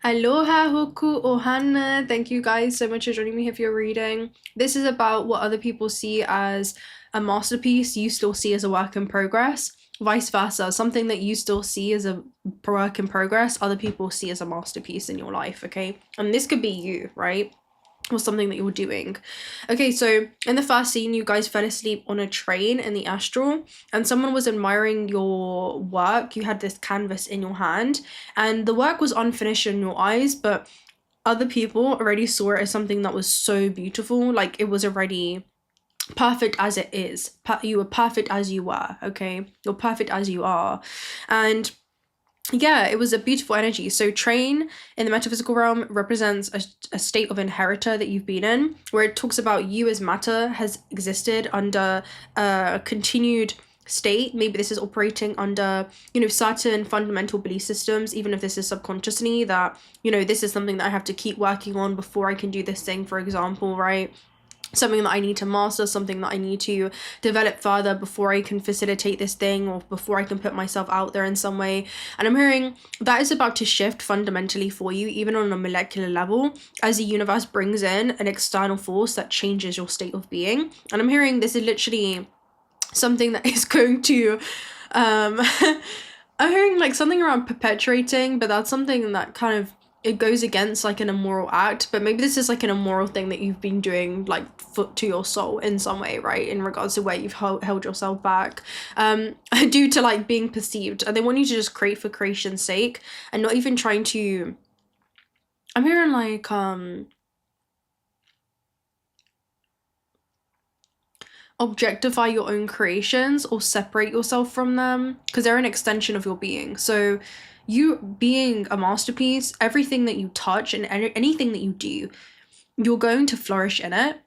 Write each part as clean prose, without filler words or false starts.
Aloha hoku ohana. Thank you guys so much for joining me here for your reading. This is about what other people see as a masterpiece, you still see as a work in progress. Vice versa, something that you still see as a work in progress, other people see as a masterpiece in your life, okay? And this could be you, right? Or something that you're doing. Okay, so in the first scene, you guys fell asleep on a train in the astral, and someone was admiring your work. You had this canvas in your hand, and the work was unfinished in your eyes, but other people already saw it as something that was so beautiful. Like, it was already perfect as it is. You were perfect as you were, okay? You're perfect as you are. And yeah, it was a beautiful energy. So train in the metaphysical realm represents a state of inheritor that you've been in, where it talks about you as matter has existed under a continued state. Maybe this is operating under, certain fundamental belief systems, even if this is subconsciously, that, this is something that I have to keep working on before I can do this thing, for example, right? Something that I need to master, something that I need to develop further before I can facilitate this thing, or before I can put myself out there in some way. And I'm hearing that is about to shift fundamentally for you, even on a molecular level, as the universe brings in an external force that changes your state of being. And I'm hearing this is literally something that is going to I'm hearing like something around perpetuating, but that's something that kind of, it goes against like an immoral act, but maybe this is like an immoral thing that you've been doing like to your soul in some way, right? In regards to where you've held yourself back due to like being perceived, and they want you to just create for creation's sake and not even trying to, I'm hearing like objectify your own creations or separate yourself from them, because they're an extension of your being. So you being a masterpiece, everything that you touch and anything that you do, you're going to flourish in it.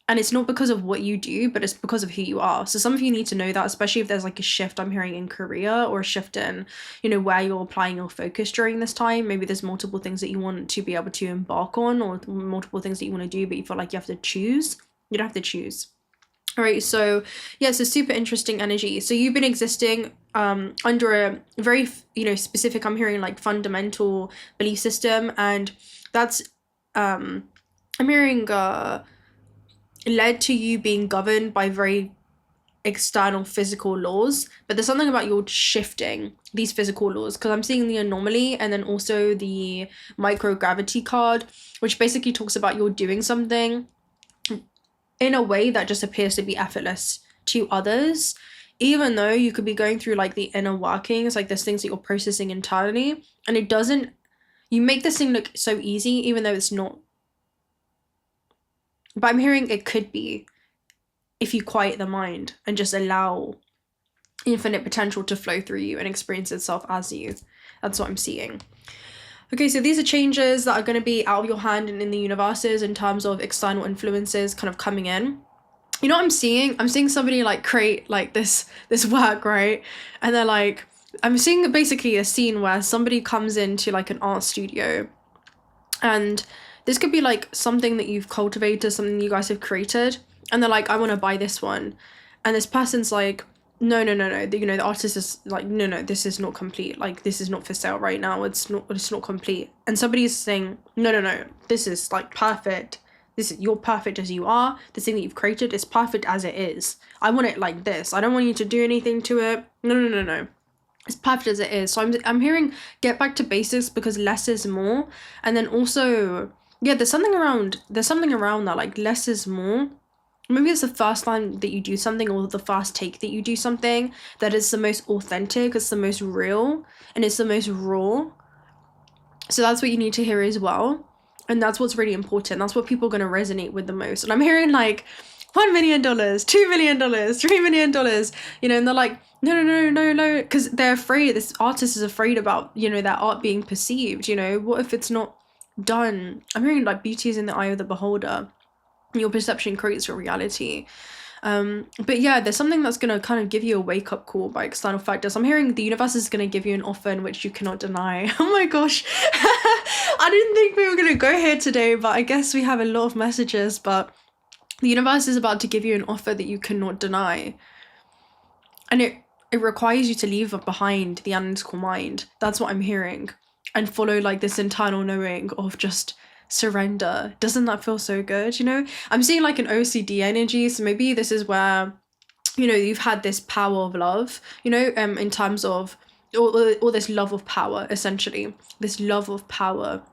And it's not because of what you do, but it's because of who you are. So some of you need to know that, especially if there's like a shift I'm hearing in career, or a shift in, where you're applying your focus during this time. Maybe there's multiple things that you want to be able to embark on, or multiple things that you want to do, but you feel like you have to choose. You don't have to choose. All right, so yeah, it's a super interesting energy. So you've been existing under a very, specific, I'm hearing like fundamental belief system, and that's, I'm hearing led to you being governed by very external physical laws. But there's something about you're shifting these physical laws, because I'm seeing the anomaly and then also the microgravity card, which basically talks about you're doing something in a way that just appears to be effortless to others, even though you could be going through like the inner workings, like there's things that you're processing internally, and it doesn't, you make this thing look so easy even though it's not. But I'm hearing it could be, if you quiet the mind and just allow infinite potential to flow through you and experience itself as you. That's what I'm seeing. Okay, so these are changes that are going to be out of your hand and in the universes in terms of external influences kind of coming in. You know what I'm seeing? I'm seeing somebody like create like this work, right? And they're like, I'm seeing basically a scene where somebody comes into like an art studio, and this could be like something that you've cultivated, something you guys have created, and they're like, I want to buy this one. And this person's like, no, the artist is like, no, this is not complete, like this is not for sale right now, it's not complete. And somebody's saying, no, this is like perfect, you're perfect as you are, the thing that you've created is perfect as it is, I want it like this, I don't want you to do anything to it, no, it's perfect as it is. So I'm hearing get back to basics, because less is more. And then also, yeah, there's something around that, like less is more. Maybe it's the first time that you do something, or the first take that you do something, that is the most authentic, it's the most real, and it's the most raw. So that's what you need to hear as well. And that's what's really important. That's what people are going to resonate with the most. And I'm hearing like $1 million, $2 million, $3 million, and they're like, no, because they're afraid, this artist is afraid about, their art being perceived, what if it's not done? I'm hearing like beauty is in the eye of the beholder. Your perception creates your reality. But yeah, there's something that's going to kind of give you a wake-up call by external factors. I'm hearing the universe is going to give you an offer in which you cannot deny. Oh my gosh. I didn't think we were going to go here today, but I guess we have a lot of messages. But the universe is about to give you an offer that you cannot deny. And it requires you to leave behind the analytical mind. That's what I'm hearing. and follow like this internal knowing of just surrender. Doesn't that feel so good? You know, I'm seeing like an OCD energy, so maybe this is where, you know, you've had this power of love, you know, in terms of or this love of power, essentially this love of power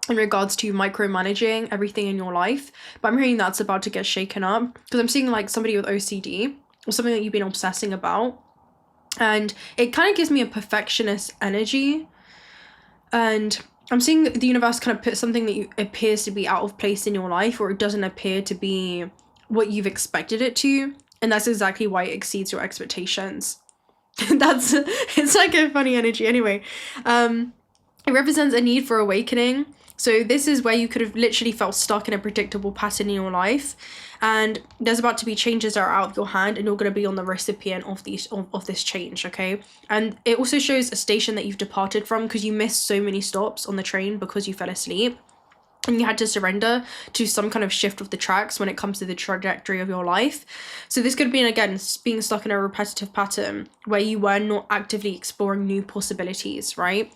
in regards to micromanaging everything in your life. But I'm hearing that's about to get shaken up, because I'm seeing like somebody with OCD or something that you've been obsessing about, and it kind of gives me a perfectionist energy. And I'm seeing the universe kind of put something that appears to be out of place in your life, or it doesn't appear to be what you've expected it to, and that's exactly why it exceeds your expectations. It's like a funny energy. Anyway, it represents a need for awakening. So this is where you could have literally felt stuck in a predictable pattern in your life, and there's about to be changes that are out of your hand, and you're going to be on the recipient of this change, okay? And it also shows a station that you've departed from, because you missed so many stops on the train because you fell asleep, and you had to surrender to some kind of shift of the tracks when it comes to the trajectory of your life. So this could be, again, being stuck in a repetitive pattern where you were not actively exploring new possibilities, right?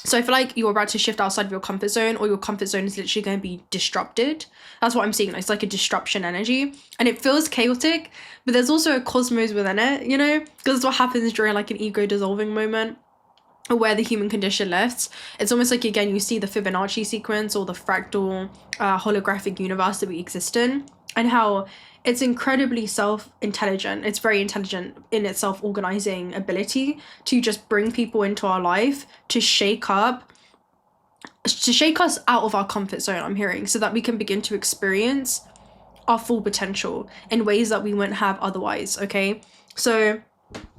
So I feel like you're about to shift outside of your comfort zone, or your comfort zone is literally going to be disrupted. That's what I'm seeing. It's like a disruption energy, and it feels chaotic, but there's also a cosmos within it, you know, because it's what happens during like an ego dissolving moment, or where the human condition lifts. It's almost like, again, you see the Fibonacci sequence, or the fractal holographic universe that we exist in, and how it's incredibly self-intelligent. It's very intelligent in its self-organizing ability to just bring people into our life to shake us out of our comfort zone, I'm hearing, so that we can begin to experience our full potential in ways that we wouldn't have otherwise, okay? So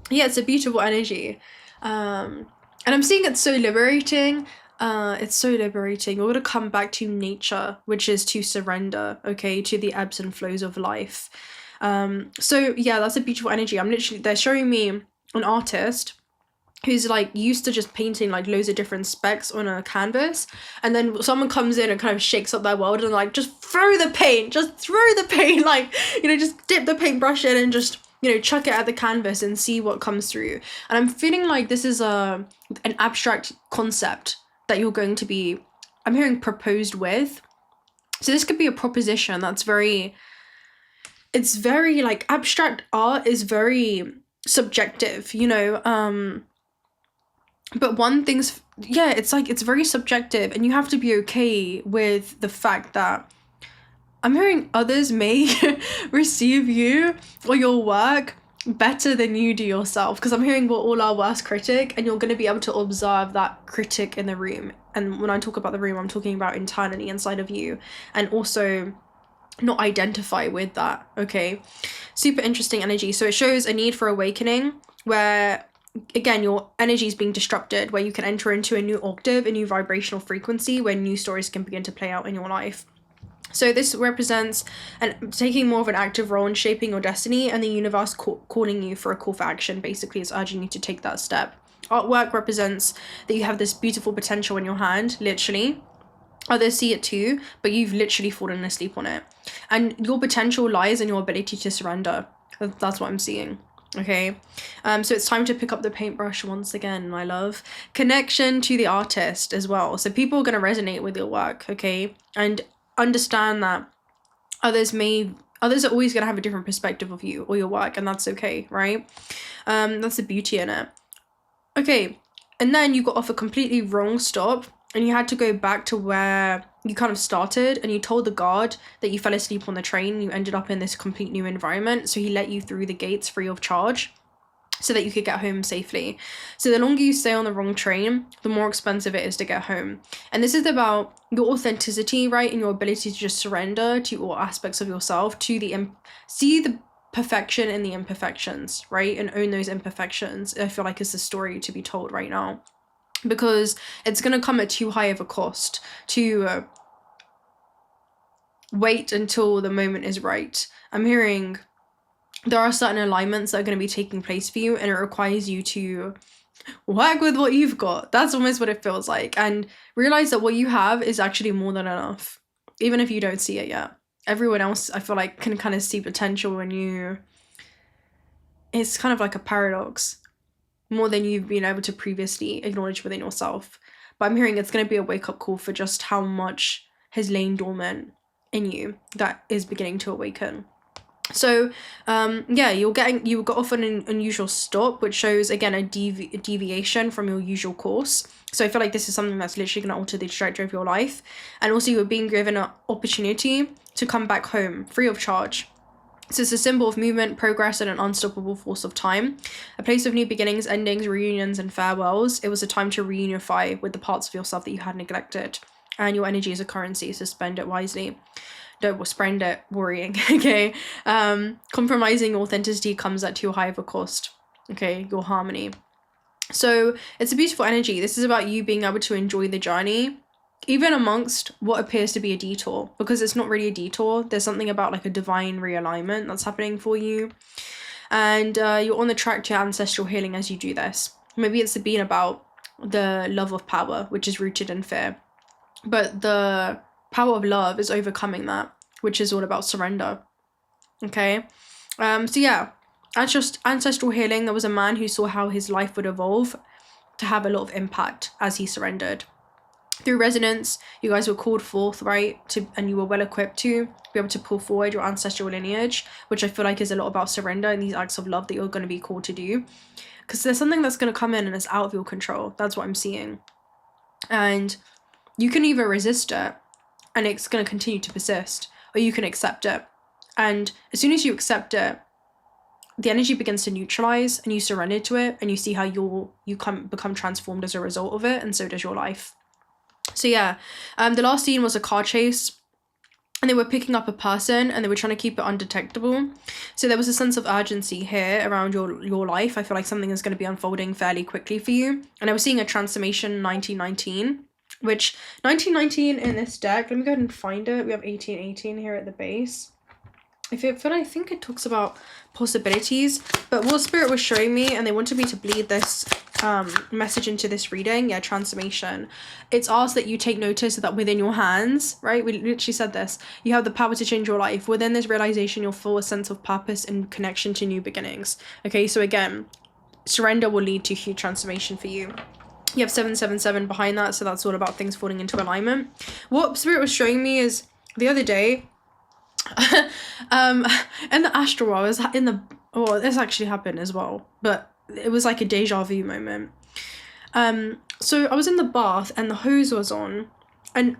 yeah, it's a beautiful energy. And I'm seeing it's so liberating. It's so liberating. We're going to come back to nature, which is to surrender, okay, to the ebbs and flows of life. So yeah, that's a beautiful energy. They're showing me an artist who's like used to just painting like loads of different specks on a canvas, and then someone comes in and kind of shakes up their world and like, just throw the paint, like, you know, just dip the paintbrush in and just, you know, chuck it at the canvas and see what comes through. And I'm feeling like this is an abstract concept that you're going to be, I'm hearing, proposed with. So this could be a proposition that's it's very like, abstract art is very subjective, you know, but one thing's, yeah, it's like, it's very subjective, and you have to be okay with the fact that I'm hearing others may receive you or your work better than you do yourself, because I'm hearing we're all our worst critic, and you're going to be able to observe that critic in the room. And when I talk about the room, I'm talking about internally inside of you, and also not identify with that, okay? Super interesting energy. So it shows a need for awakening, where again your energy is being disrupted, where you can enter into a new octave, a new vibrational frequency, where new stories can begin to play out in your life. So this represents taking more of an active role in shaping your destiny, and the universe calling you for a call for action. Basically, it's urging you to take that step. Artwork represents that you have this beautiful potential in your hand, literally. Others see it too, but you've literally fallen asleep on it. And your potential lies in your ability to surrender. That's what I'm seeing. Okay, so it's time to pick up the paintbrush once again, my love. Connection to the artist as well. So people are going to resonate with your work, okay? And understand that others are always going to have a different perspective of you or your work, and that's okay, right? That's the beauty in it. Okay, and then you got off a completely wrong stop, and you had to go back to where you kind of started, and you told the guard that you fell asleep on the train. You ended up in this complete new environment, so he let you through the gates free of charge so that you could get home safely. So the longer you stay on the wrong train, the more expensive it is to get home. And this is about your authenticity, right? And your ability to just surrender to all aspects of yourself, to see the perfection in the imperfections, right? And own those imperfections. I feel like it's a story to be told right now, because it's going to come at too high of a cost to wait until the moment is right. I'm hearing there are certain alignments that are going to be taking place for you, and it requires you to work with what you've got. That's almost what it feels like. And realize that what you have is actually more than enough, even if you don't see it yet. Everyone else, I feel like, can kind of see potential when it's kind of like a paradox, more than you've been able to previously acknowledge within yourself. but I'm hearing it's going to be a wake-up call for just how much has lain dormant in you that is beginning to awaken. So yeah, you got off on an unusual stop, which shows again a deviation from your usual course. So I feel like this is something that's literally going to alter the trajectory of your life. And also you were being given an opportunity to come back home free of charge. So it's a symbol of movement, progress, and an unstoppable force of time. A place of new beginnings, endings, reunions, and farewells. It was a time to reunify with the parts of yourself that you had neglected. And your energy is a currency, so spend it wisely. Don't spend it worrying, okay? Compromising authenticity comes at too high of a cost, okay? Your harmony. So it's a beautiful energy. This is about you being able to enjoy the journey, even amongst what appears to be a detour, because it's not really a detour. There's something about like a divine realignment that's happening for you. And you're on the track to ancestral healing as you do this. Maybe it's been about the love of power, which is rooted in fear. But the power of love is overcoming that, which is all about surrender. Okay. So yeah, that's just ancestral healing. There was a man who saw how his life would evolve to have a lot of impact as he surrendered. Through resonance, you guys were called forth, right? And you were well equipped to be able to pull forward your ancestral lineage, which I feel like is a lot about surrender and these acts of love that you're going to be called to do. Because there's something that's going to come in and it's out of your control. That's what I'm seeing. And you can either resist it and it's going to continue to persist, or you can accept it. And as soon as you accept it, the energy begins to neutralize and you surrender to it and you see how you become transformed as a result of it, and so does your life. So yeah, the last scene was a car chase and they were picking up a person and they were trying to keep it undetectable. So there was a sense of urgency here around your life. I feel like something is going to be unfolding fairly quickly for you. And I was seeing a transformation 1919. Which 1919 in this deck, let me go ahead and find it. We have 1818 here at the base. I think it talks about possibilities, but what Spirit was showing me, and they wanted me to bleed this message into this reading, yeah, transformation. It's asked that you take notice that within your hands, right? We literally said this. You have the power to change your life. Within this realization, you'll feel a sense of purpose and connection to new beginnings. Okay, so again, surrender will lead to huge transformation for you. You have 777 behind that, so that's all about things falling into alignment. What Spirit was showing me is the other day, in the astral world, I was in the, this actually happened as well, but it was like a deja vu moment. So I was in the bath and the hose was on, and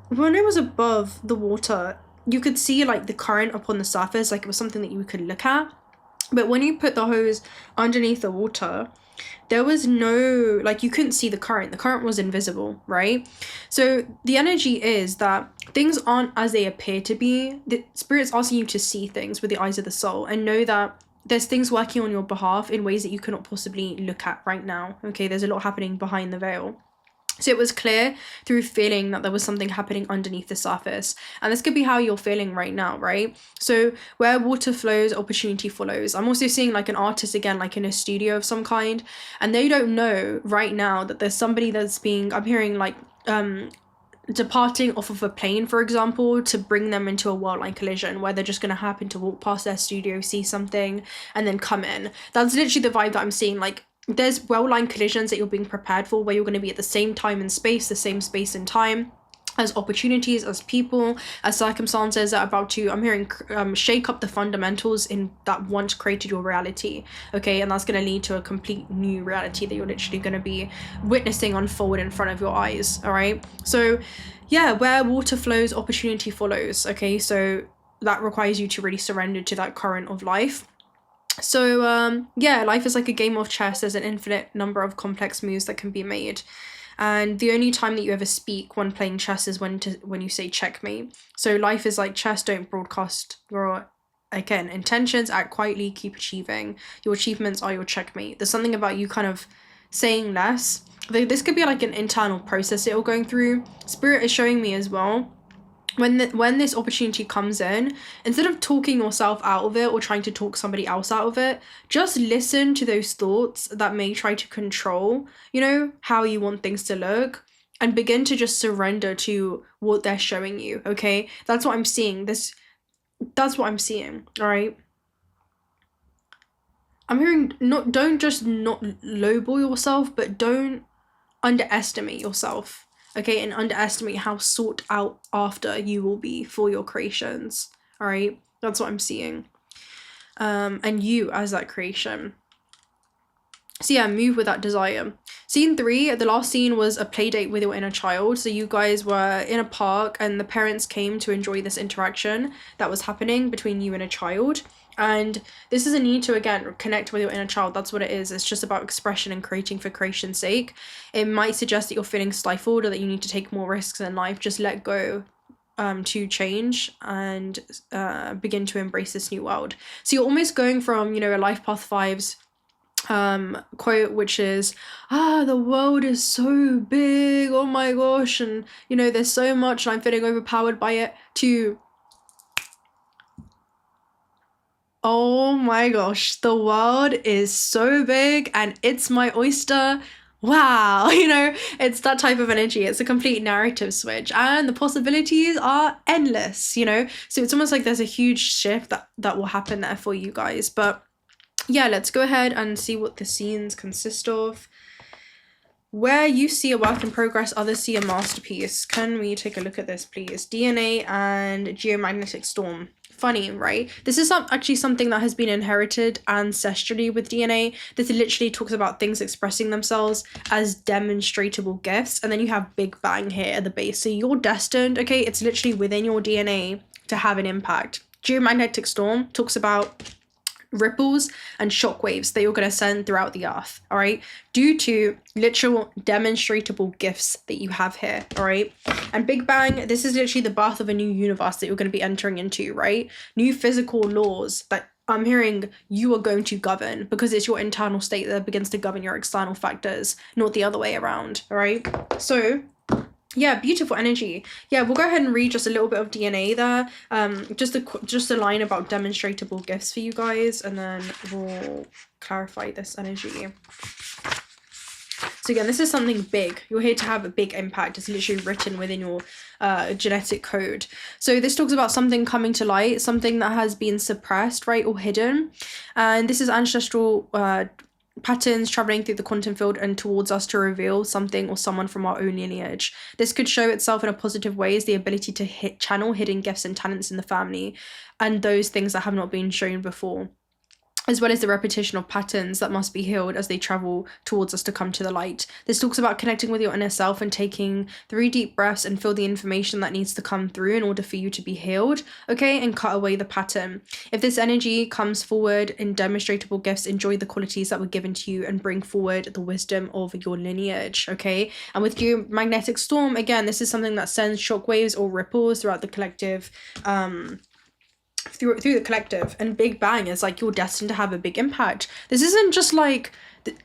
when it was above the water, you could see like the current upon the surface, like it was something that you could look at. But when you put the hose underneath the water, there was no, like, you couldn't see the current was invisible, right? So the energy is that things aren't as they appear to be. The Spirit's asking you to see things with the eyes of the soul and know that there's things working on your behalf in ways that you cannot possibly look at right now. Okay, there's a lot happening behind the veil. So it was clear through feeling that there was something happening underneath the surface. And this could be how you're feeling right now, right? So where water flows, opportunity follows. I'm also seeing like an artist again, like in a studio of some kind. And they don't know right now that there's somebody that's I'm hearing like departing off of a plane, for example, to bring them into a world-line collision where they're just going to happen to walk past their studio, see something, and then come in. That's literally the vibe that I'm seeing. Like, there's well-lined collisions that you're being prepared for where you're going to be at the same time and space, the same space and time, as opportunities, as people, as circumstances that are about to, I'm hearing, shake up the fundamentals in that once created your reality, okay? And that's going to lead to a complete new reality that you're literally going to be witnessing unfold in front of your eyes, all right? So yeah, where water flows, opportunity follows, okay? So that requires you to really surrender to that current of life. So yeah, life is like a game of chess. There's an infinite number of complex moves that can be made, and the only time that you ever speak when playing chess is when you say checkmate. So life is like chess. Don't broadcast your, again, intentions. Act quietly, keep achieving. Your achievements are your checkmate. There's something about you kind of saying less. This could be like an internal process that you're going through. Spirit is showing me as well, when this opportunity comes in, instead of talking yourself out of it or trying to talk somebody else out of it, just listen to those thoughts that may try to control, you know, how you want things to look, and begin to just surrender to what they're showing you, okay? That's what I'm seeing. That's what I'm seeing, all right? I'm hearing, don't just not lowball yourself, but don't underestimate yourself, okay, and underestimate how sought out after you will be for your creations. All right, that's what I'm seeing. And you as that creation. So yeah, move with that desire. Scene 3, the last scene was a play date with your inner child. So you guys were in a park and the parents came to enjoy this interaction that was happening between you and a child. And this is a need to, again, connect with your inner child. That's what it is. It's just about expression and creating for creation's sake. It might suggest that you're feeling stifled or that you need to take more risks in life. Just let go to change and begin to embrace this new world. So you're almost going from, you know, a Life Path 5's quote, which is, the world is so big, oh my gosh, and you know, there's so much and I'm feeling overpowered by it, to, oh my gosh, the world is so big and it's my oyster. Wow, you know, it's that type of energy. It's a complete narrative switch and the possibilities are endless, you know. So it's almost like there's a huge shift that will happen there for you guys. But yeah, let's go ahead and see what the scenes consist of. Where you see a work in progress, others see a masterpiece. Can we take a look at this, please? DNA and geomagnetic storm. Funny, right? This is actually something that has been inherited ancestrally with DNA. This literally talks about things expressing themselves as demonstrable gifts. And then you have Big Bang here at the base. So you're destined, okay? It's literally within your DNA to have an impact. Geomagnetic storm talks about ripples and shockwaves that you're going to send throughout the earth, all right, due to literal demonstrable gifts that you have here, all right. And Big Bang, this is literally the birth of a new universe that you're going to be entering into, right? New physical laws that I'm hearing you are going to govern, because it's your internal state that begins to govern your external factors, not the other way around, all right. So yeah, beautiful energy. Yeah, we'll go ahead and read just a little bit of DNA there. Just a line about demonstrable gifts for you guys, and then we'll clarify this energy. So again, this is something big. You're here to have a big impact. It's literally written within your genetic code. So this talks about something coming to light, something that has been suppressed, right, or hidden. And this is ancestral patterns traveling through the quantum field and towards us to reveal something or someone from our own lineage. This could show itself in a positive way as the ability to channel hidden gifts and talents in the family and those things that have not been shown before, as well as the repetition of patterns that must be healed as they travel towards us to come to the light. This talks about connecting with your inner self and taking 3 deep breaths and feel the information that needs to come through in order for you to be healed, okay, and cut away the pattern. If this energy comes forward in demonstrable gifts, enjoy the qualities that were given to you and bring forward the wisdom of your lineage, okay? And with geomagnetic storm, again, this is something that sends shockwaves or ripples throughout the collective, through the collective. And Big Bang is like, you're destined to have a big impact. This isn't just like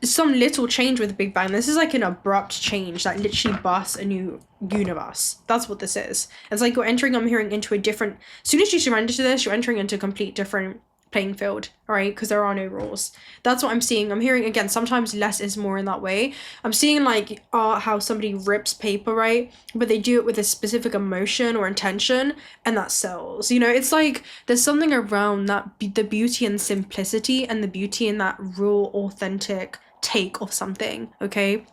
some little change with Big Bang. This is like an abrupt change that literally bursts a new universe. That's what this is. It's like you're entering, I'm hearing, into a different, as soon as you surrender to this, you're entering into a complete different playing field, all right, because there are no rules. That's what I'm seeing. I'm hearing, again, sometimes less is more in that way. I'm seeing like how somebody rips paper, right, but they do it with a specific emotion or intention, and that sells, you know. It's like there's something around that, the beauty and simplicity and the beauty in that raw, authentic take of something, okay?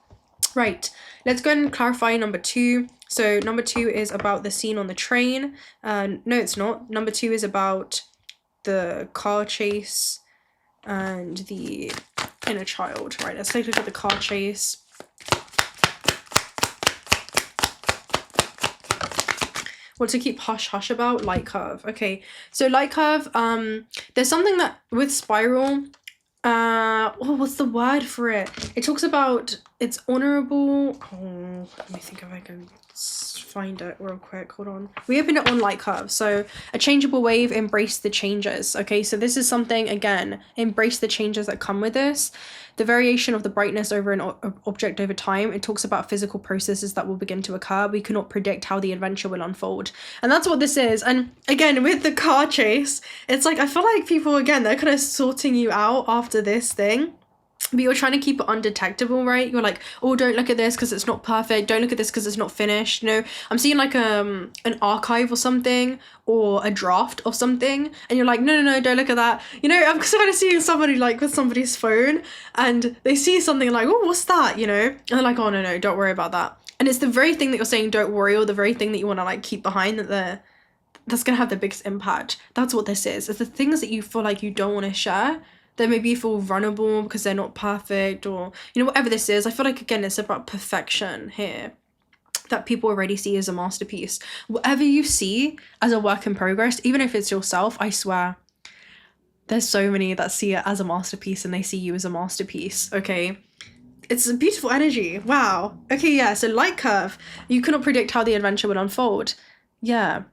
Right, let's go ahead and clarify number 2. So number 2 is about the scene on the train. No, it's not. Number 2 is about the car chase and the inner child. Right, let's take a look at the car chase. What to keep hush hush about? Light curve. Okay, so light curve, there's something that with spiral, what's the word for it? It talks about it's honorable. Oh, let me think if I can find it real quick. Hold on. We opened it on light curve. So a changeable wave, embrace the changes. Okay, so this is something, again, embrace the changes that come with this. The variation of the brightness over an object over time. It talks about physical processes that will begin to occur. We cannot predict how the adventure will unfold. And that's what this is. And again, with the car chase, it's like, I feel like people, again, they're kind of sorting you out after this thing, but you're trying to keep it undetectable, right? You're like, oh, don't look at this because it's not perfect. Don't look at this because it's not finished. You know, I'm seeing like an archive or something, or a draft of something, and you're like, no, don't look at that. You know, I'm kind of seeing somebody like with somebody's phone, and they see something like, oh, what's that? You know, and they're like, oh, no, don't worry about that. And it's the very thing that you're saying don't worry, or the very thing that you want to like keep behind that's gonna have the biggest impact. That's what this is. It's the things that you feel like you don't want to share, that maybe you feel vulnerable because they're not perfect, or, you know, whatever this is. I feel like, again, it's about perfection here, that people already see as a masterpiece. Whatever you see as a work in progress, even if it's yourself, I swear, there's so many that see it as a masterpiece and they see you as a masterpiece, okay? It's a beautiful energy. Wow. Okay, yeah, so light curve. You cannot predict how the adventure will unfold. Yeah.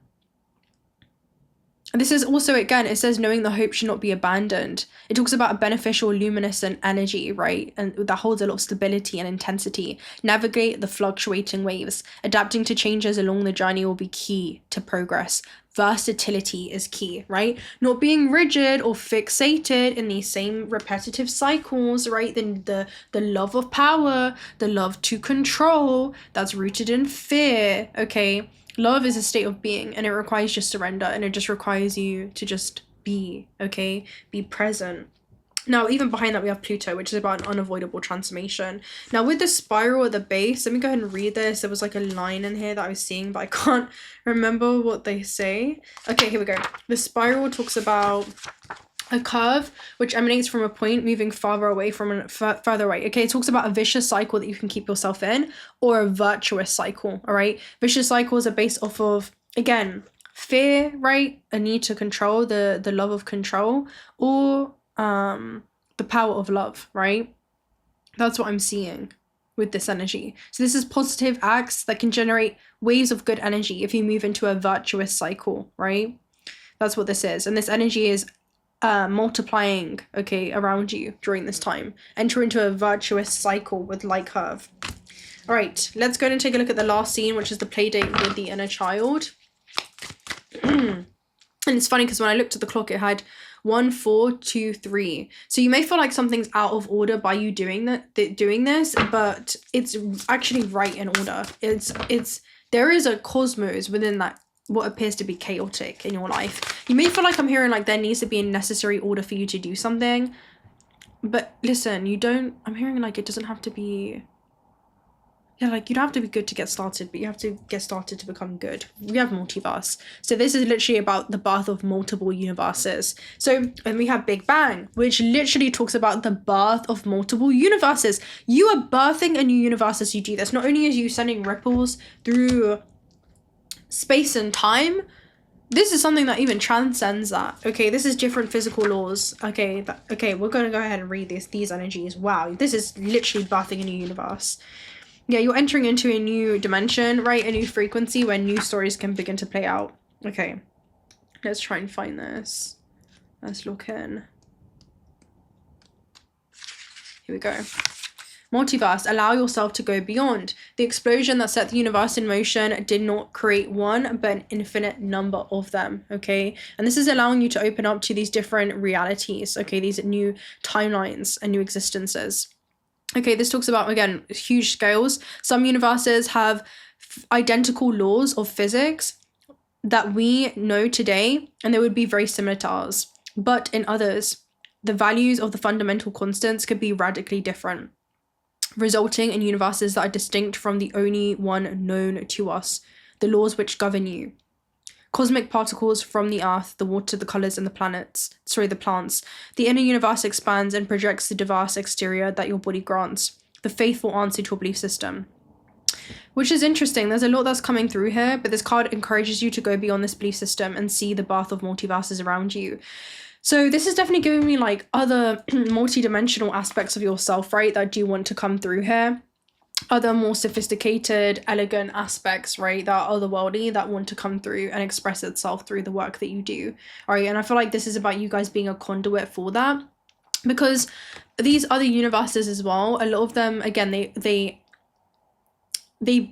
This is also, again, it says knowing the hope should not be abandoned. It talks about a beneficial luminescent energy, right? And that holds a lot of stability and intensity. Navigate the fluctuating waves. Adapting to changes along the journey will be key to progress. Versatility is key, right? Not being rigid or fixated in these same repetitive cycles, right? Then the love of power, the love to control, that's rooted in fear, okay? Love is a state of being, and it requires just surrender, and it just requires you to just be, okay? Be present. Now, even behind that, we have Pluto, which is about an unavoidable transformation. Now, with the spiral at the base, let me go ahead and read this. There was like a line in here that I was seeing, but I can't remember what they say. Okay, here we go. The spiral talks about a curve which emanates from a point moving farther away further away. Okay, it talks about a vicious cycle that you can keep yourself in, or a virtuous cycle. All right, vicious cycles are based off of, again, fear, right? A need to control, the love of control, or the power of love, right? That's what I'm seeing with this energy. So this is positive acts that can generate waves of good energy if you move into a virtuous cycle, right? That's what this is. And this energy is multiplying, okay, around you during this time. Enter into a virtuous cycle with light curve. All right, let's go and take a look at the last scene, which is the play date with the inner child. And it's funny because when I looked at the clock, it had 1, 4, 2, 3. So you may feel like something's out of order by you doing this, but it's actually right in order. There is a cosmos within that, what appears to be chaotic in your life. You may feel like I'm hearing like there needs to be a necessary order for you to do something, but listen, I'm hearing like it doesn't have to be, yeah, like you don't have to be good to get started, but you have to get started to become good. We have multiverse. So this is literally about the birth of multiple universes. So, and we have Big Bang, which literally talks about the birth of multiple universes. You are birthing a new universe as you do this. Not only are you sending ripples through space and time, this is something that even transcends that. Okay, this is different physical laws. Okay, we're gonna go ahead and read these energies. Wow, this is literally birthing a new universe. Yeah, you're entering into a new dimension, right? A new frequency where new stories can begin to play out. Okay, let's try and find this. Let's look in. Here we go. Multiverse, allow yourself to go beyond. The explosion that set the universe in motion did not create one, but an infinite number of them, okay? And this is allowing you to open up to these different realities, okay? These new timelines and new existences. Okay, this talks about, again, huge scales. Some universes have identical laws of physics that we know today, and they would be very similar to ours. But in others, the values of the fundamental constants could be radically different, resulting in universes that are distinct from the only one known to us, the laws which govern you. Cosmic particles from the earth, the water, the colors, and the plants. The inner universe expands and projects the diverse exterior that your body grants, the faithful answer to your belief system. Which is interesting. There's a lot that's coming through here, but this card encourages you to go beyond this belief system and see the birth of multiverses around you. So this is definitely giving me like other multi-dimensional aspects of yourself, right, that do want to come through here. Other more sophisticated, elegant aspects, right, that are otherworldly, that want to come through and express itself through the work that you do, all right? And I feel like this is about you guys being a conduit for that, because these other universes as well, a lot of them, again, they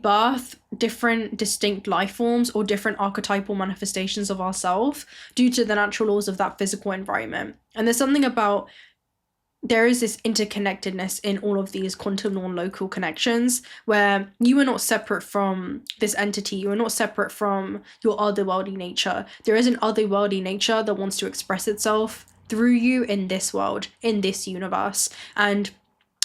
birth different distinct life forms or different archetypal manifestations of ourselves due to the natural laws of that physical environment. And there's something about there is this interconnectedness in all of these quantum non-local connections where you are not separate from this entity. You are not separate from your otherworldly nature. There is an otherworldly nature that wants to express itself through you in this world, in this universe. And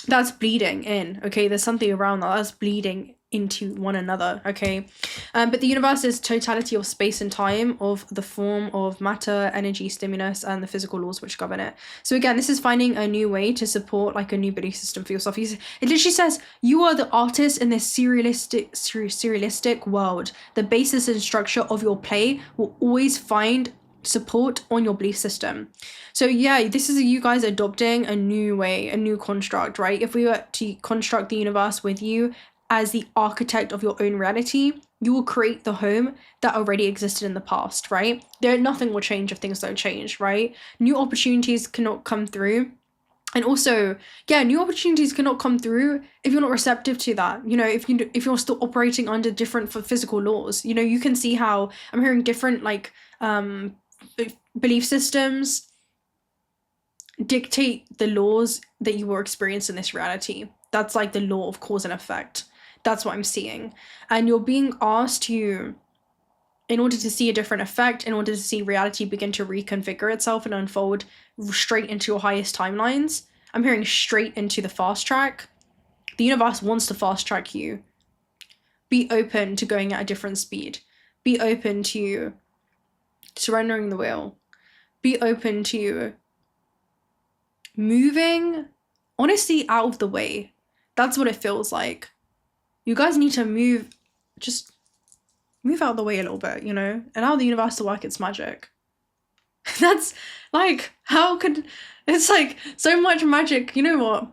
that's bleeding in, okay? There's something around that's bleeding into one another, okay? But the universe is totality of space and time, of the form of matter, energy, stimulus, and the physical laws which govern it. So again, this is finding a new way to support like a new belief system for yourself. It literally says, you are the artist in this serialistic world. The basis and structure of your play will always find support on your belief system. So yeah, this is you guys adopting a new way, a new construct, right? If we were to construct the universe with you as the architect of your own reality, you will create the home that already existed in the past, right? Nothing will change if things don't change, right? New opportunities cannot come through. And also, yeah, new opportunities cannot come through if you're not receptive to that. You know, if you're still operating under different physical laws. You know, you can see how I'm hearing different like belief systems dictate the laws that you will experience in this reality. That's like the law of cause and effect. That's what I'm seeing. And you're being asked to, in order to see a different effect, in order to see reality begin to reconfigure itself and unfold straight into your highest timelines. I'm hearing straight into the fast track. The universe wants to fast track you. Be open to going at a different speed. Be open to surrendering the will. Be open to moving, honestly, out of the way. That's what it feels like. You guys need to just move out of the way a little bit, you know? Allow the universe to work its magic. That's like, it's like so much magic. You know what?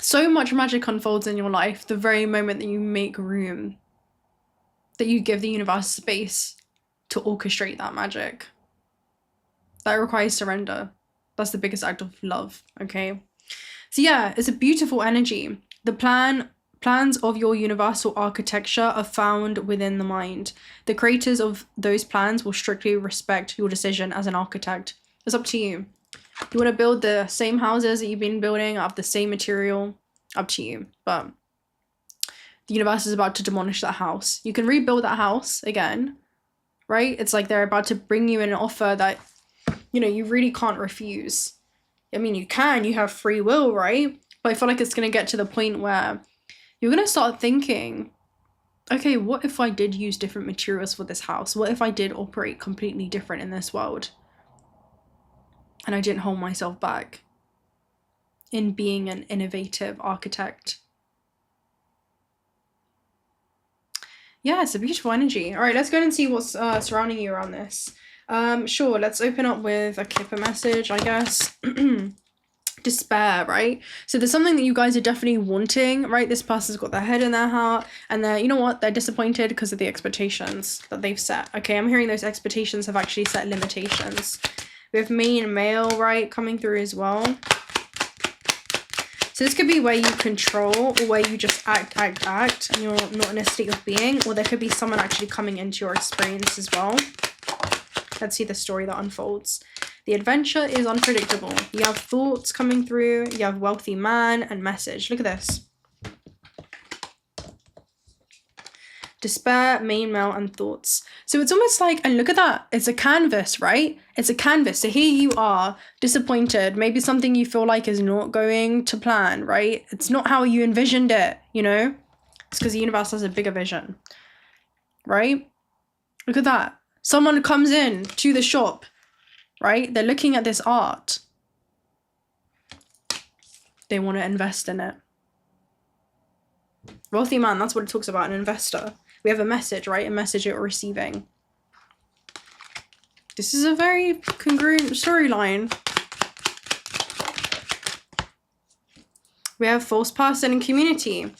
So much magic unfolds in your life the very moment that you make room, that you give the universe space to orchestrate that magic. That requires surrender. That's the biggest act of love, okay? So yeah, it's a beautiful energy. The plans of your universal architecture are found within the mind. The creators of those plans will strictly respect your decision as an architect. It's up to you. You want to build the same houses that you've been building out of the same material? Up to you. But the universe is about to demolish that house. You can rebuild that house again, right? It's like they're about to bring you an offer that, you know, you really can't refuse. I mean, you can, you have free will, right? But I feel like it's going to get to the point where you're going to start thinking, okay, what if I did use different materials for this house? What if I did operate completely different in this world? And I didn't hold myself back in being an innovative architect. Yeah, it's a beautiful energy. All right, let's go ahead and see what's surrounding you around this. Sure, let's open up with a Kipper message, I guess. Despair, right? So there's something that you guys are definitely wanting, right? This person's got their head in their heart and they're, you know what, they're disappointed because of the expectations that they've set. Okay, I'm hearing those expectations have actually set limitations. We have main male, right, coming through as well. So this could be where you control or where you just act and you're not in a state of being, or there could be someone actually coming into your experience as well. Let's see the story that unfolds. The adventure is unpredictable. You have thoughts coming through. You have wealthy man and message. Look at this. Despair, main male, and thoughts. So it's almost like, and look at that. It's a canvas, right? It's a canvas. So here you are, disappointed. Maybe something you feel like is not going to plan, right? It's not how you envisioned it, you know? It's because the universe has a bigger vision, right? Look at that. Someone comes in to the shop, right? They're looking at this art. They want to invest in it. Wealthy man, that's what it talks about, an investor. We have a message, right? A message you're receiving. This is a very congruent storyline. We have false person and community.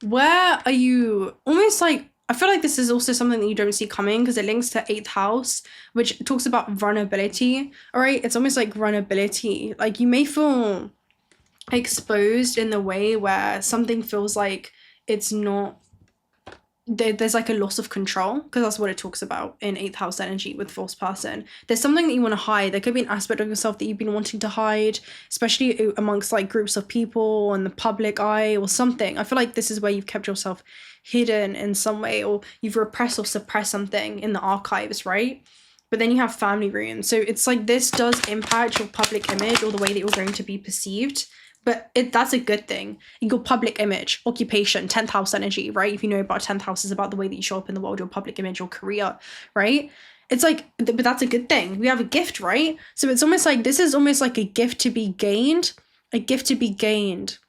Where are you? Almost like, I feel like this is also something that you don't see coming because it links to 8th house, which talks about vulnerability. All right, it's almost like vulnerability. Like you may feel exposed in the way where something feels like it's not there's like a loss of control, because that's what it talks about in 8th house energy with false person. There's something that you want to hide. There could be an aspect of yourself that you've been wanting to hide, especially amongst like groups of people and the public eye or something. I feel like this is where you've kept yourself hidden in some way, or you've repressed or suppressed something in the archives, right? But then you have family runes. So it's like this does impact your public image or the way that you're going to be perceived. But that's a good thing. Your public image, occupation, 10th house energy, right? If you know about 10th house is about the way that you show up in the world, your public image, your career, right? It's like, but that's a good thing. We have a gift, right? So it's almost like, this is almost like a gift to be gained, a gift to be gained.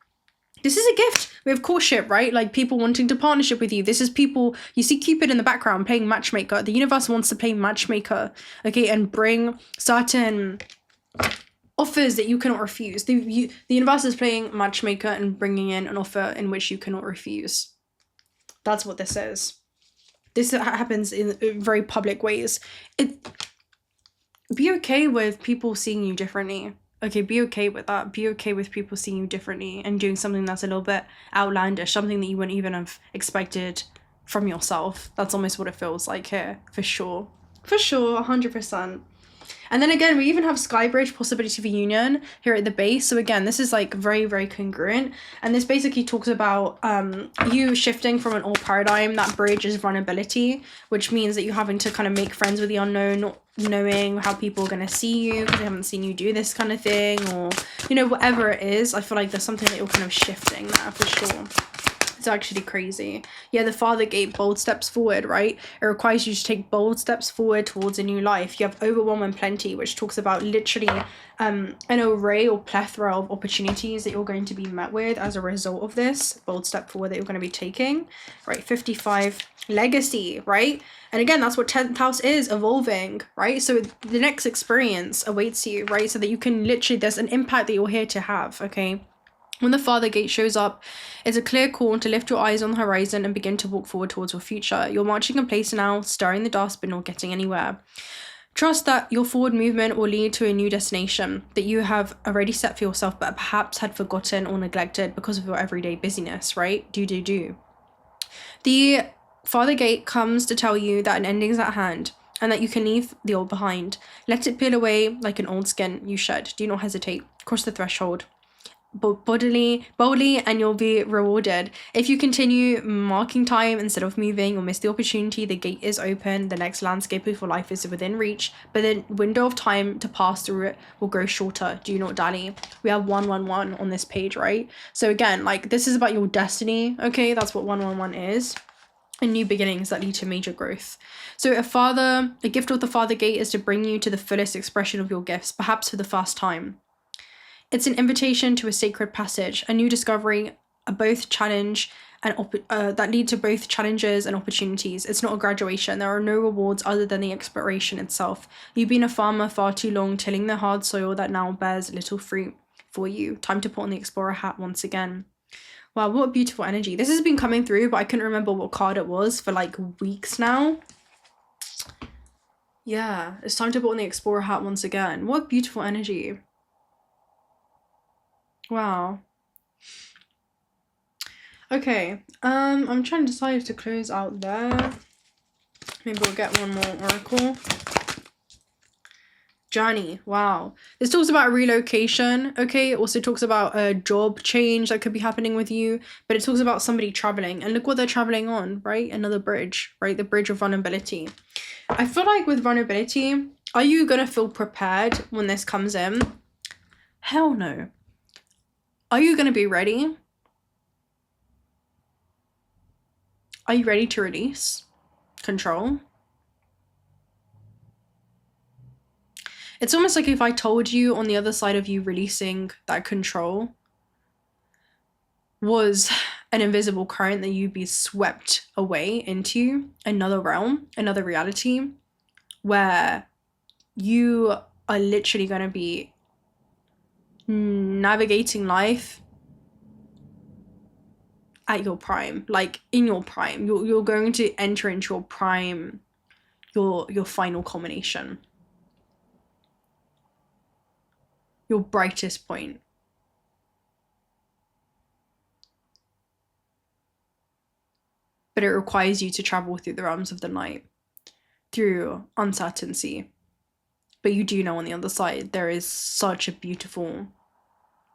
This is a gift. We have courtship, right? Like people wanting to partnership with you. This is people, you see Cupid in the background playing matchmaker. The universe wants to play matchmaker, okay? And bring certain offers that you cannot refuse. The universe is playing matchmaker and bringing in an offer in which you cannot refuse. That's what this is. This happens in very public ways. Be okay with people seeing you differently. Okay, be okay with that. Be okay with people seeing you differently and doing something that's a little bit outlandish, something that you wouldn't even have expected from yourself. That's almost what it feels like here, for sure. For sure, 100%. And then again, we even have Sky Bridge, possibility for union here at the base. So again, this is like very, very congruent. And this basically talks about you shifting from an old paradigm. That bridge is vulnerability, which means that you're having to kind of make friends with the unknown, not knowing how people are going to see you because they haven't seen you do this kind of thing, or, you know, whatever it is. I feel like there's something that you're kind of shifting there for sure. It's actually crazy. Yeah, the Father Gate, bold steps forward, right? It requires you to take bold steps forward towards a new life. You have Overwhelm and Plenty, which talks about literally an array or plethora of opportunities that you're going to be met with as a result of this bold step forward that you're going to be taking, right? 55, Legacy, right? And again, that's what 10th house is, evolving, right? So the next experience awaits you, right? So that you can literally, there's an impact that you're here to have, okay? When the Father Gate shows up, it's a clear call to lift your eyes on the horizon and begin to walk forward towards your future. You're marching in place now, stirring the dust, but not getting anywhere. Trust that your forward movement will lead to a new destination that you have already set for yourself, but perhaps had forgotten or neglected because of your everyday busyness, right? Do. The Father Gate comes to tell you that an ending is at hand and that you can leave the old behind. Let it peel away like an old skin you shed. Do not hesitate. Cross the threshold. Boldly, and you'll be rewarded. If you continue marking time instead of moving, you'll miss the opportunity. The gate is open. The next landscape of your life is within reach, but the window of time to pass through it will grow shorter. Do not dally. We have 111 on this page, right? So again, like, this is about your destiny, okay? That's what 111 is. And new beginnings that lead to major growth. So a gift of the Father Gate is to bring you to the fullest expression of your gifts, perhaps for the first time. It's an invitation to a sacred passage, a new discovery, both challenge and that lead to both challenges and opportunities. It's not a graduation. There are no rewards other than the exploration itself. You've been a farmer far too long, tilling the hard soil that now bears little fruit for you. Time to put on the explorer hat once again. Wow, what a beautiful energy. This has been coming through, but I couldn't remember what card it was for like weeks now. Yeah, it's time to put on the explorer hat once again. What beautiful energy. Wow. Okay, I'm trying to decide if to close out there. Maybe we'll get one more oracle. Journey. Wow. This talks about relocation, okay? It also talks about a job change that could be happening with you, but it talks about somebody traveling, and look what they're traveling on, right? Another bridge, right? The bridge of vulnerability. I feel like with vulnerability, are you gonna feel prepared when this comes in? Hell no. Are you going to be ready? Are you ready to release control? It's almost like if I told you on the other side of you releasing that control was an invisible current that you'd be swept away into another realm, another reality, where you are literally going to be navigating life at your prime, like in your prime. You're going to enter into your prime, your final culmination, your brightest point. but it requires you to travel through the realms of the night, through uncertainty. But you do know on the other side, there is such a beautiful,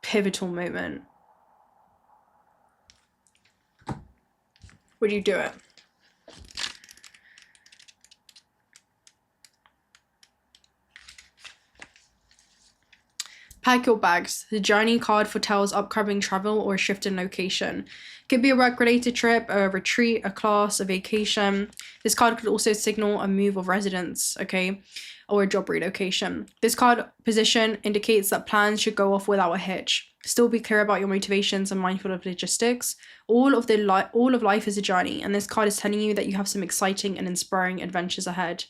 pivotal moment. Would you do it? Pack your bags. The journey card foretells upcoming travel or a shift in location. Could be a work-related trip, a retreat, a class, a vacation. This card could also signal a move of residence, okay, or a job relocation. This card position indicates that plans should go off without a hitch. Still be clear about your motivations and mindful of logistics. All of life is a journey, and this card is telling you that you have some exciting and inspiring adventures ahead.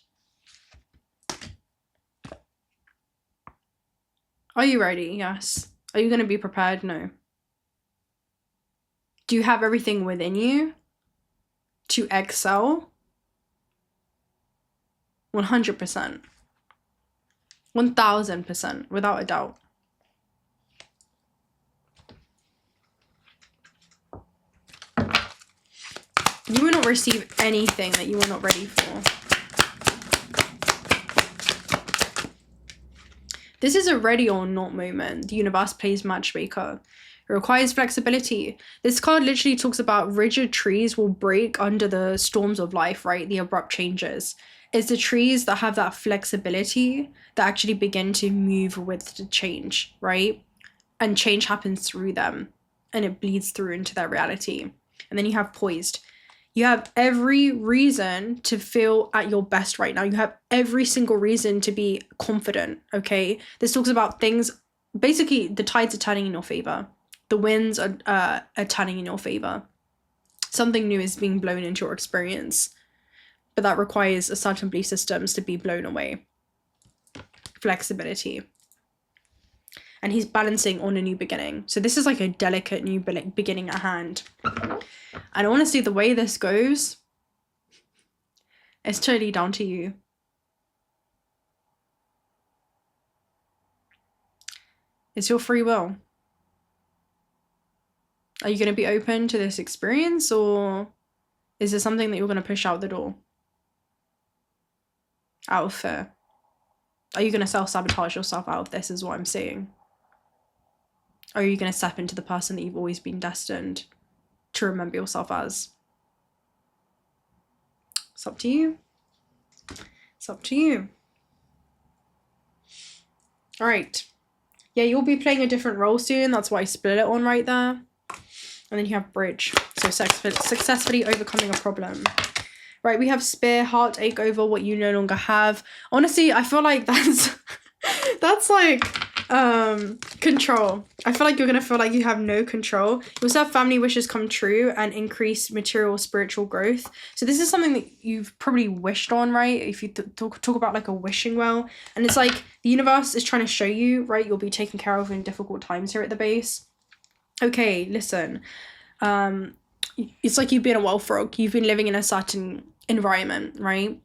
Are you ready? Yes. Are you going to be prepared? No. Do you have everything within you to excel? 100%. 1000%, without a doubt. You will not receive anything that you are not ready for. This is a ready or not moment. The universe plays matchmaker. It requires flexibility. This card literally talks about rigid trees will break under the storms of life, right? The abrupt changes. It's the trees that have that flexibility that actually begin to move with the change, right? And change happens through them and it bleeds through into their reality. And then you have poised. You have every reason to feel at your best right now. You have every single reason to be confident, okay? This talks about things, basically the tides are turning in your favor. The winds are turning in your favor. Something new is being blown into your experience, but that requires a certain belief systems to be blown away. Flexibility. And he's balancing on a new beginning. So this is like a delicate new beginning at hand. And honestly, the way this goes, it's totally down to you. It's your free will. Are you going to be open to this experience, or is it something that you're going to push out the door? Out of fear. Are you going to self-sabotage yourself out of this, is what I'm saying? Or are you going to step into the person that you've always been destined to remember yourself as? It's up to you. It's up to you. All right. Yeah, you'll be playing a different role soon. That's why I split it on right there. And then you have bridge. So successfully overcoming a problem. Right, we have spear, heartache over what you no longer have. Honestly, I feel like that's like control. I feel like you're gonna feel like you have no control. You also have family wishes come true and increased material spiritual growth. So this is something that you've probably wished on, right? If you talk about like a wishing well, and it's like the universe is trying to show you, right, you'll be taken care of in difficult times here at the base. Okay, listen, it's like you've been a wild frog. You've been living in a certain environment, right,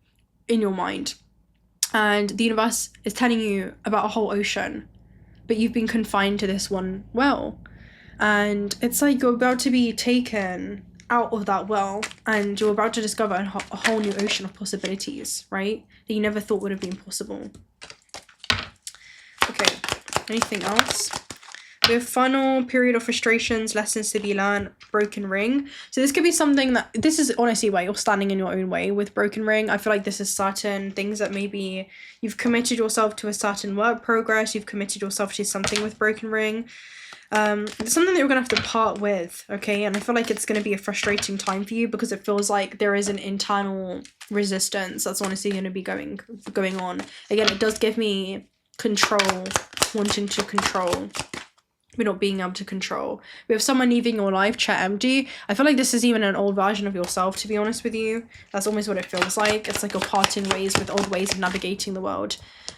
in your mind, and the universe is telling you about a whole ocean, but you've been confined to this one well, and it's like you're about to be taken out of that well, and you're about to discover a whole new ocean of possibilities, right, that you never thought would have been possible. Okay, anything else? We have funnel, period of frustrations, lessons to be learned, broken ring. So this could be something that, this is honestly where you're standing in your own way with broken ring. I feel like this is certain things that maybe you've committed yourself to a certain work progress, you've committed yourself to something with broken ring. It's something that you're going to have to part with, okay? And I feel like it's going to be a frustrating time for you because it feels like there is an internal resistance that's honestly going to be going on. Again, it does give me control, wanting to control. We're not being able to control. We have someone leaving your life, chat empty. I feel like this is even an old version of yourself, to be honest with you. That's almost what it feels like. It's like you're parting ways with old ways of navigating the world.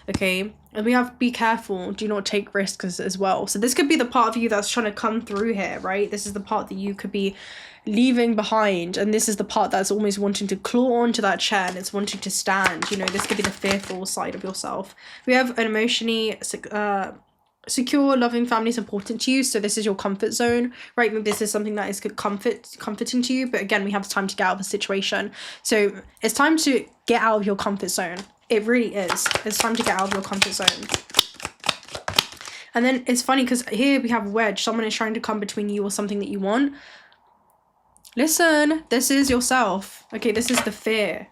Okay, and we have be careful, do not take risks as well. So this could be the part of you that's trying to come through here, right? This is the part that you could be leaving behind, and this is the part that's almost wanting to claw onto that chair and it's wanting to stand. You know, this could be the fearful side of yourself. We have an emotionally secure, loving family is important to you, so this is your comfort zone, right? Maybe this is something that is comforting to you, but again, we have time to get out of the situation. So it's time to get out of your comfort zone. It really is. It's time to get out of your comfort zone. And then it's funny because here we have wedge. Someone is trying to come between you or something that you want. Listen, this is yourself. Okay, this is the fear.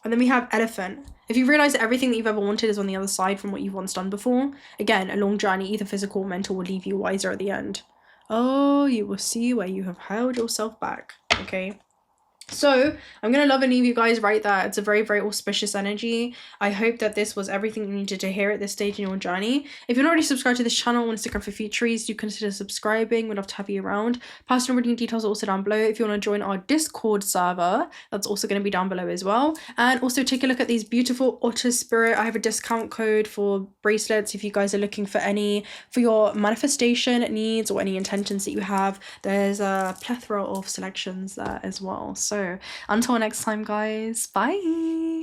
And then we have elephant. If you realize that everything that you've ever wanted is on the other side from what you've once done before, again, a long journey, either physical or mental, will leave you wiser at the end. Oh, you will see where you have held yourself back. Okay. So I'm going to love and leave you guys right there. It's a very, very auspicious energy. I hope that this was everything you needed to hear at this stage in your journey. If you're not already subscribed to this channel on Instagram for future reads, do consider subscribing. We'd love to have you around. Personal reading details are also down below. If you want to join our Discord server, that's also going to be down below as well. And also take a look at these beautiful Otter Spirit. I have a discount code for bracelets if you guys are looking for any for your manifestation needs or any intentions that you have. There's a plethora of selections there as well. So until next time, guys, bye.